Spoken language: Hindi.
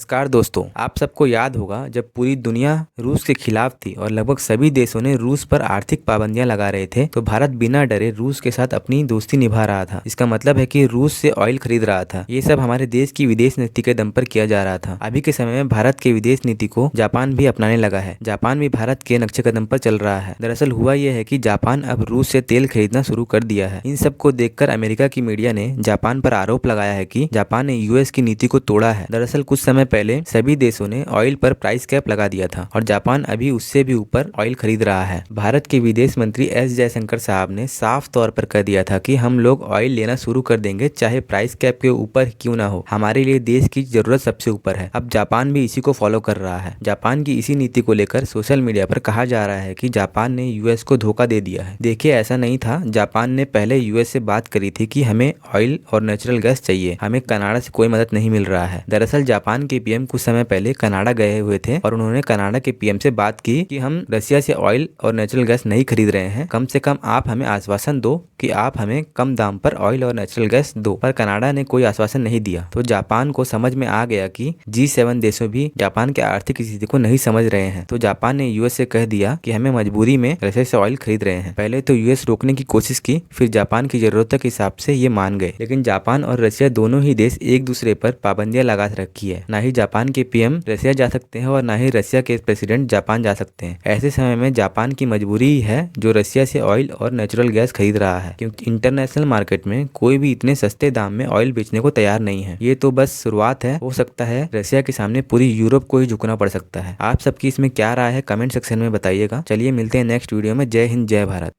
नमस्कार दोस्तों, आप सबको याद होगा जब पूरी दुनिया रूस के खिलाफ थी और लगभग सभी देशों ने रूस पर आर्थिक पाबंदियां लगा रहे थे, तो भारत बिना डरे रूस के साथ अपनी दोस्ती निभा रहा था। इसका मतलब है कि रूस से ऑयल खरीद रहा था। ये सब हमारे देश की विदेश नीति के दम पर किया जा रहा था। अभी के समय में भारत के विदेश नीति को जापान भी अपनाने लगा है। जापान भी भारत के नक्शे कदम पर चल रहा है। दरअसल हुआ यह है कि जापान अब रूस से तेल खरीदना शुरू कर दिया है। इन सबको देखकर अमेरिका की मीडिया ने जापान पर आरोप लगाया है कि जापान ने यूएस की नीति को तोड़ा है। दरअसल कुछ समय पहले सभी देशों ने ऑयल पर प्राइस कैप लगा दिया था और जापान अभी उससे भी ऊपर ऑयल खरीद रहा है। भारत के विदेश मंत्री एस जयशंकर साहब ने साफ तौर पर कह दिया था कि हम लोग ऑयल लेना शुरू कर देंगे, चाहे प्राइस कैप के ऊपर क्यों ना हो। हमारे लिए देश की जरूरत सबसे ऊपर है। अब जापान भी इसी को फॉलो कर रहा है। जापान की इसी नीति को लेकर सोशल मीडिया पर कहा जा रहा है कि जापान ने यूएस को धोखा दे दिया है। देखिए, ऐसा नहीं था। जापान ने पहले यूएस से बात करी थी कि हमें ऑयल और नेचुरल गैस चाहिए, हमें कनाडा से कोई मदद नहीं मिल रहा है। दरअसल जापान के पीएम कुछ समय पहले कनाडा गए हुए थे और उन्होंने कनाडा के पीएम से बात की कि हम रशिया से ऑयल और नेचुरल गैस नहीं खरीद रहे हैं, कम से कम आप हमें आश्वासन दो कि आप हमें कम दाम पर ऑयल और नेचुरल गैस दो। पर कनाडा ने कोई आश्वासन नहीं दिया। तो जापान को समझ में आ गया कि G7 देशों भी जापान के आर्थिक स्थिति को नहीं समझ रहे हैं। तो जापान ने यूएस से कह दिया कि हमें मजबूरी में रशिया से ऑयल खरीद रहे हैं। पहले तो यूएस रोकने की कोशिश की, फिर जापान की जरूरतों के हिसाब से ये मान गए। लेकिन जापान और रशिया दोनों ही देश एक दूसरे पर पाबंदियां लगा रखी है। ना ही जापान के पीएम रशिया जा सकते हैं और ना ही रशिया के प्रेसिडेंट जापान जा सकते हैं। ऐसे समय में जापान की मजबूरी ही है जो रशिया से ऑयल और नेचुरल गैस खरीद रहा है, क्योंकि इंटरनेशनल मार्केट में कोई भी इतने सस्ते दाम में ऑयल बेचने को तैयार नहीं है। ये तो बस शुरुआत है। हो सकता है रशिया के सामने पूरी यूरोप को ही झुकना पड़ सकता है। आप सबकी इसमें क्या राय है, कमेंट सेक्शन में बताइएगा। चलिए मिलते हैं नेक्स्ट वीडियो में। जय हिंद, जय भारत।